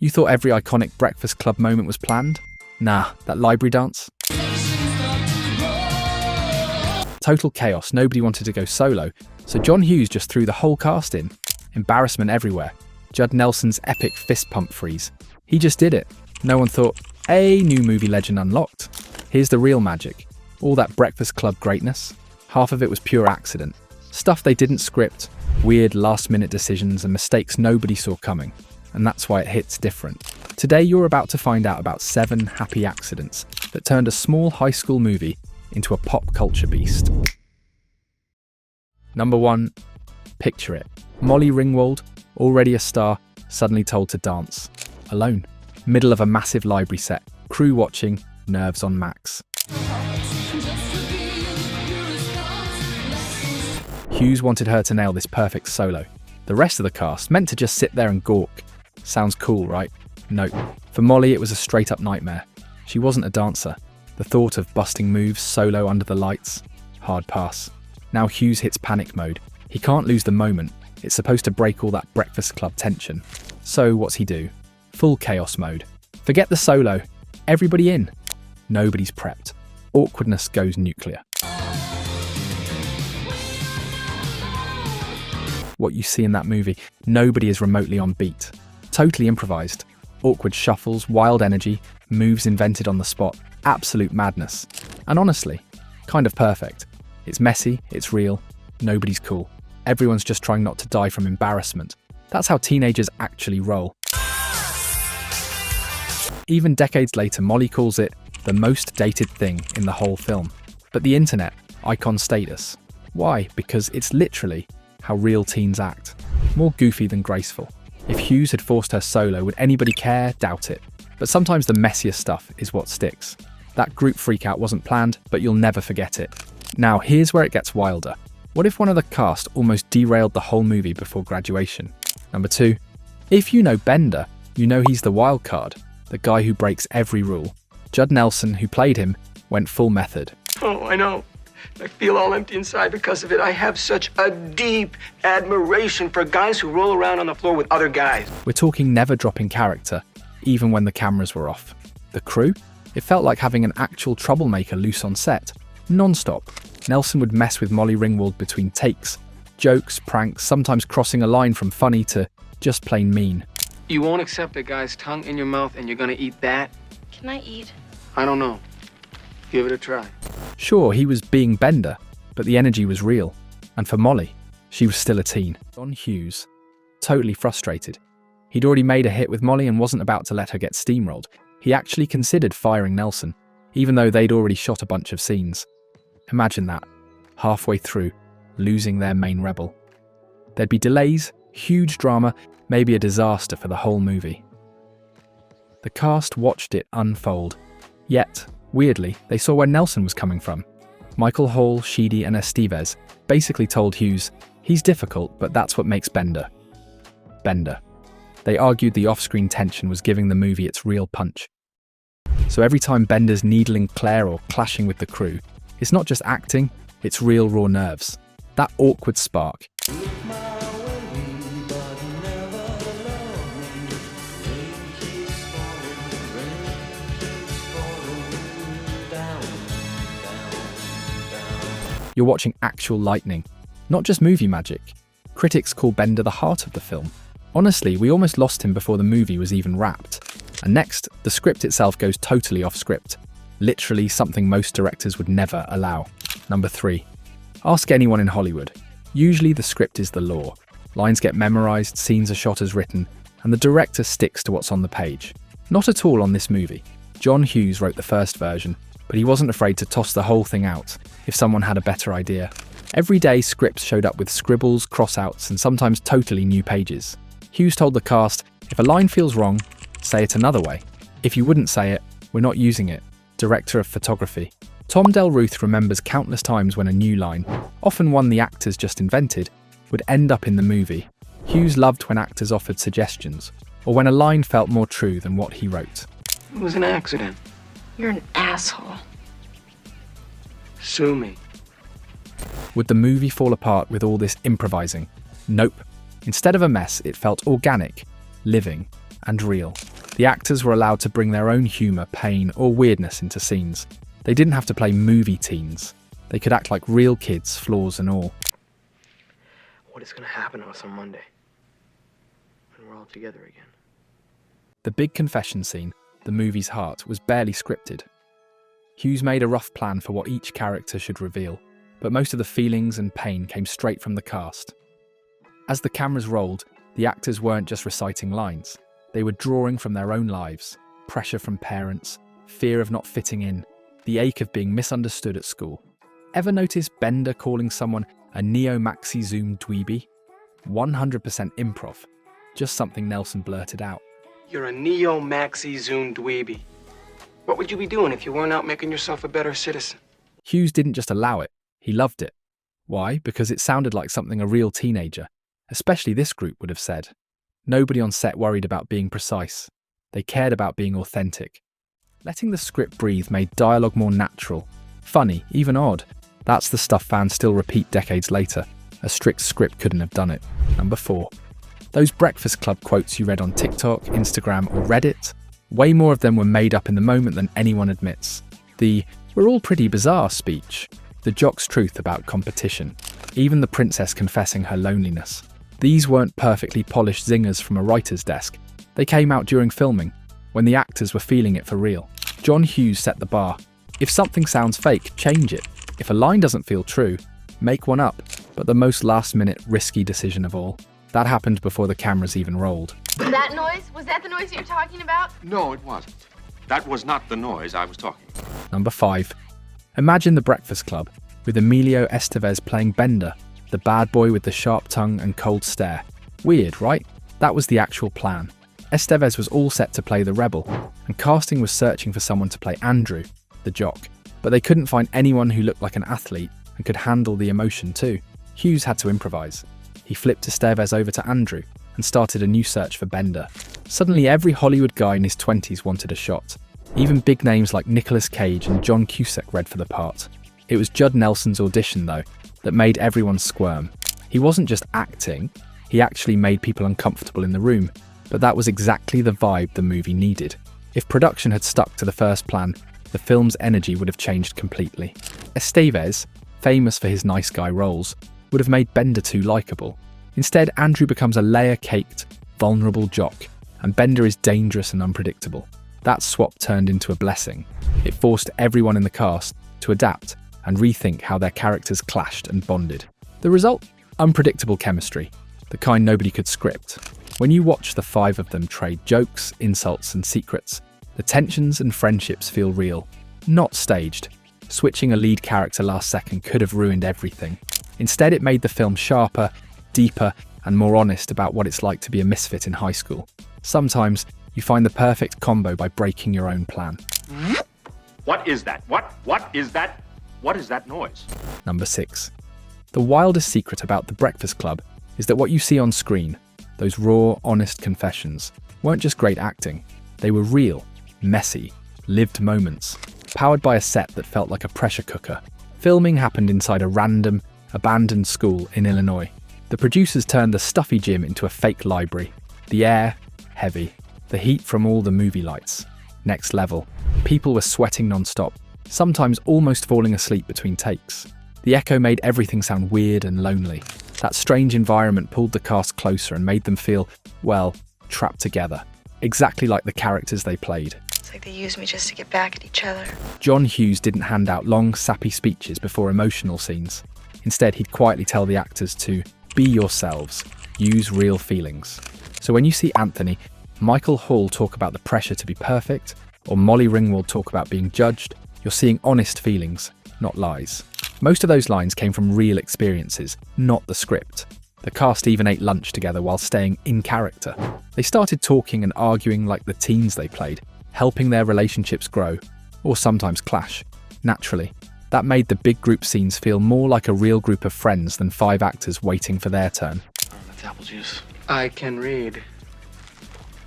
You thought every iconic Breakfast Club moment was planned? Nah, that library dance? Total chaos, nobody wanted to go solo, so John Hughes just threw the whole cast in. Embarrassment everywhere. Judd Nelson's epic fist pump freeze. He just did it. No one thought, hey, new movie legend unlocked. Here's the real magic. All that Breakfast Club greatness. Half of it was pure accident. Stuff they didn't script, weird last-minute decisions and mistakes nobody saw coming. And that's why it hits different. Today you're about to find out about 7 happy accidents that turned a small high school movie into a pop culture beast. Number 1. Picture it. Molly Ringwald, already a star, suddenly told to dance. Alone. Middle of a massive library set. Crew watching, nerves on max. Hughes wanted her to nail this perfect solo. The rest of the cast meant to just sit there and gawk. Sounds cool, right? Nope. For Molly, it was a straight-up nightmare. She wasn't a dancer. The thought of busting moves solo under the lights? Hard pass. Now Hughes hits panic mode. He can't lose the moment. It's supposed to break all that Breakfast Club tension. So what's he do? Full chaos mode. Forget the solo. Everybody in. Nobody's prepped. Awkwardness goes nuclear. What you see in that movie, nobody is remotely on beat. Totally improvised. Awkward shuffles, wild energy, moves invented on the spot. Absolute madness. And honestly, kind of perfect. It's messy, it's real, nobody's cool. Everyone's just trying not to die from embarrassment. That's how teenagers actually roll. Even decades later, Molly calls it the most dated thing in the whole film. But the internet, icon status. Why? Because it's literally how real teens act. More goofy than graceful. If Hughes had forced her solo, would anybody care? Doubt it. But sometimes the messiest stuff is what sticks. That group freakout wasn't planned, but you'll never forget it. Now, here's where it gets wilder. What if one of the cast almost derailed the whole movie before graduation? Number 2. If you know Bender, you know he's the wild card, the guy who breaks every rule. Judd Nelson, who played him, went full method. Oh, I know. I feel all empty inside because of it. I have such a deep admiration for guys who roll around on the floor with other guys. We're talking never dropping character, even when the cameras were off. The crew? It felt like having an actual troublemaker loose on set. Non-stop. Nelson would mess with Molly Ringwald between takes. Jokes, pranks, sometimes crossing a line from funny to just plain mean. You won't accept a guy's tongue in your mouth and you're gonna eat that? Can I eat? I don't know. Give it a try. Sure, he was being Bender, but the energy was real. And for Molly, she was still a teen. John Hughes, totally frustrated. He'd already made a hit with Molly and wasn't about to let her get steamrolled. He actually considered firing Nelson, even though they'd already shot a bunch of scenes. Imagine that, halfway through, losing their main rebel. There'd be delays, huge drama, maybe a disaster for the whole movie. The cast watched it unfold. Yet, weirdly, they saw where Nelson was coming from. Michael Hall, Sheedy and Estevez basically told Hughes, he's difficult, but that's what makes Bender. Bender. They argued the off-screen tension was giving the movie its real punch. So every time Bender's needling Claire or clashing with the crew, it's not just acting, it's real raw nerves. That awkward spark. You're watching actual lightning, not just movie magic. Critics call Bender the heart of the film. Honestly, we almost lost him before the movie was even wrapped. And next, the script itself goes totally off script. Literally something most directors would never allow. Number 3. Ask anyone in Hollywood. Usually the script is the law. Lines get memorized, scenes are shot as written, and the director sticks to what's on the page. Not at all on this movie. John Hughes wrote the first version, but he wasn't afraid to toss the whole thing out if someone had a better idea. Every day, scripts showed up with scribbles, crossouts, and sometimes totally new pages. Hughes told the cast, if a line feels wrong, say it another way. If you wouldn't say it, we're not using it. Director of photography. Tom Del Ruth remembers countless times when a new line, often one the actors just invented, would end up in the movie. Hughes loved when actors offered suggestions, or when a line felt more true than what he wrote. It was an accident. You're an asshole. Sue me. Would the movie fall apart with all this improvising? Nope. Instead of a mess, it felt organic, living, and real. The actors were allowed to bring their own humour, pain, or weirdness into scenes. They didn't have to play movie teens. They could act like real kids, flaws and all. What is going to happen to us on Monday when we're all together again? The big confession scene, the movie's heart, was barely scripted. Hughes made a rough plan for what each character should reveal, but most of the feelings and pain came straight from the cast. As the cameras rolled, the actors weren't just reciting lines. They were drawing from their own lives, pressure from parents, fear of not fitting in, the ache of being misunderstood at school. Ever notice Bender calling someone a neo-maxi zoom dweeby? 100% improv, just something Nelson blurted out. You're a neo-maxi zoom dweeby. What would you be doing if you weren't out making yourself a better citizen? Hughes didn't just allow it, he loved it. Why? Because it sounded like something a real teenager, especially this group, would have said. Nobody on set worried about being precise. They cared about being authentic. Letting the script breathe made dialogue more natural, funny, even odd. That's the stuff fans still repeat decades later. A strict script couldn't have done it. Number 4. Those Breakfast Club quotes you read on TikTok, Instagram or Reddit, way more of them were made up in the moment than anyone admits. The "we're all pretty bizarre" speech, the jock's truth about competition, even the princess confessing her loneliness. These weren't perfectly polished zingers from a writer's desk. They came out during filming, when the actors were feeling it for real. John Hughes set the bar. If something sounds fake, change it. If a line doesn't feel true, make one up. But the most last-minute, risky decision of all, that happened before the cameras even rolled. That noise? Was that the noise you're talking about? No, it wasn't. That was not the noise I was talking about. Number 5. Imagine the Breakfast Club, with Emilio Estevez playing Bender, the bad boy with the sharp tongue and cold stare. Weird, right? That was the actual plan. Estevez was all set to play the rebel, and casting was searching for someone to play Andrew, the jock. But they couldn't find anyone who looked like an athlete and could handle the emotion too. Hughes had to improvise. He flipped Estevez over to Andrew and started a new search for Bender. Suddenly every Hollywood guy in his 20s wanted a shot. Even big names like Nicolas Cage and John Cusack read for the part. It was Judd Nelson's audition, though, that made everyone squirm. He wasn't just acting, he actually made people uncomfortable in the room. But that was exactly the vibe the movie needed. If production had stuck to the first plan, the film's energy would have changed completely. Estevez, famous for his nice guy roles, would have made Bender too likeable. Instead, Andrew becomes a layer-caked, vulnerable jock, and Bender is dangerous and unpredictable. That swap turned into a blessing. It forced everyone in the cast to adapt and rethink how their characters clashed and bonded. The result? Unpredictable chemistry, the kind nobody could script. When you watch the 5 of them trade jokes, insults and secrets, the tensions and friendships feel real, not staged. Switching a lead character last second could have ruined everything. Instead, it made the film sharper, deeper and more honest about what it's like to be a misfit in high school. Sometimes you find the perfect combo by breaking your own plan. What is that? What is that? What is that noise? Number 6. The wildest secret about the Breakfast Club is that what you see on screen, those raw, honest confessions, weren't just great acting. They were real, messy, lived moments, powered by a set that felt like a pressure cooker. Filming happened inside a random, abandoned school in Illinois. The producers turned the stuffy gym into a fake library. The air, heavy. The heat from all the movie lights, next level. People were sweating non-stop, sometimes almost falling asleep between takes. The echo made everything sound weird and lonely. That strange environment pulled the cast closer and made them feel, well, trapped together. Exactly like the characters they played. It's like they used me just to get back at each other. John Hughes didn't hand out long, sappy speeches before emotional scenes. Instead, he'd quietly tell the actors to be yourselves, use real feelings. So when you see Anthony, Michael Hall talk about the pressure to be perfect, or Molly Ringwald talk about being judged, you're seeing honest feelings, not lies. Most of those lines came from real experiences, not the script. The cast even ate lunch together while staying in character. They started talking and arguing like the teens they played, helping their relationships grow, or sometimes clash, naturally. That made the big group scenes feel more like a real group of friends than 5 actors waiting for their turn. That's apple juice. I can read.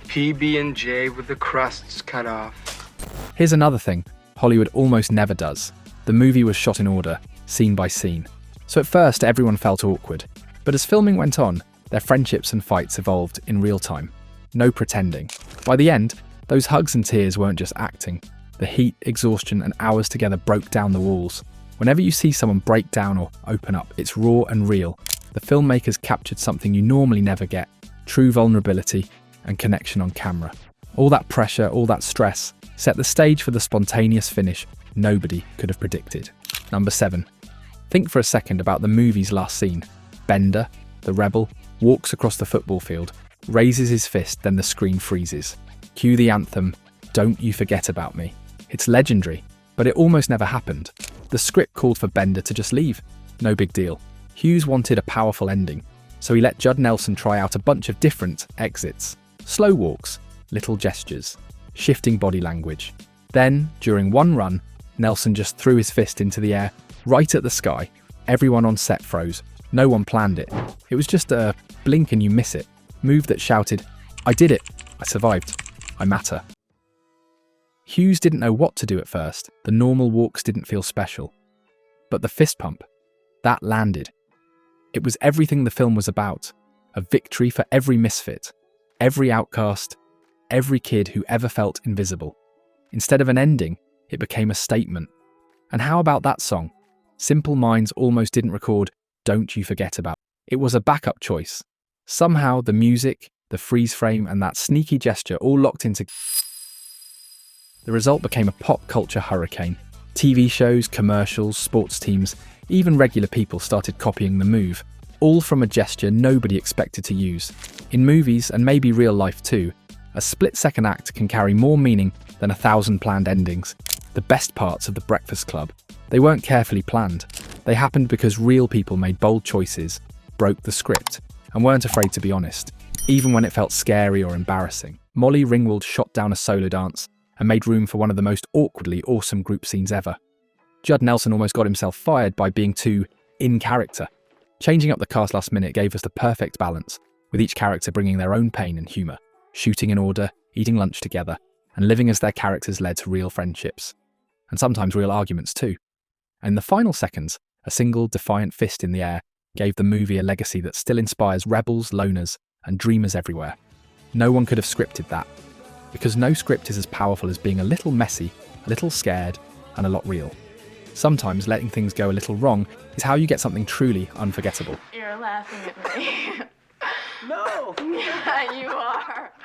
PB&J with the crusts cut off. Here's another thing Hollywood almost never does. The movie was shot in order, scene by scene. So at first everyone felt awkward, but as filming went on, their friendships and fights evolved in real time. No pretending. By the end, Those hugs and tears weren't just acting. The heat, exhaustion, and hours together broke down the walls. Whenever you see someone break down or open up, it's raw and real. The filmmakers captured something you normally never get: true vulnerability and connection on camera. All that pressure, all that stress, set the stage for the spontaneous finish nobody could have predicted. Number 7. Think for a second about the movie's last scene. Bender, the rebel, walks across the football field, raises his fist, then the screen freezes. Cue the anthem, "Don't You Forget About Me." It's legendary, but it almost never happened. The script called for Bender to just leave. No big deal. Hughes wanted a powerful ending, so he let Judd Nelson try out a bunch of different exits. Slow walks, little gestures, shifting body language. Then, during one run, Nelson just threw his fist into the air, right at the sky. Everyone on set froze. No one planned it. It was just a blink and you miss it move that shouted, "I did it. I survived. I matter." Hughes didn't know what to do at first. The normal walks didn't feel special. But the fist pump, that landed. It was everything the film was about. A victory for every misfit, every outcast, every kid who ever felt invisible. Instead of an ending, it became a statement. And how about that song? Simple Minds almost didn't record "Don't You Forget About." It was a backup choice. Somehow the music, the freeze frame, and that sneaky gesture all locked into. The result became a pop culture hurricane. TV shows, commercials, sports teams, even regular people started copying the move, all from a gesture nobody expected to use. In movies, and maybe real life too, a split-second act can carry more meaning than 1,000 planned endings. The best parts of The Breakfast Club, they weren't carefully planned. They happened because real people made bold choices, broke the script, and weren't afraid to be honest, even when it felt scary or embarrassing. Molly Ringwald shot down a solo dance and made room for one of the most awkwardly awesome group scenes ever. Judd Nelson almost got himself fired by being too in character. Changing up the cast last minute gave us the perfect balance, with each character bringing their own pain and humour, shooting in order, eating lunch together, and living as their characters led to real friendships. And sometimes real arguments too. And in the final seconds, a single defiant fist in the air gave the movie a legacy that still inspires rebels, loners, and dreamers everywhere. No one could have scripted that, because no script is as powerful as being a little messy, a little scared, and a lot real. Sometimes letting things go a little wrong is how you get something truly unforgettable. You're laughing at me. No! Yeah, you are.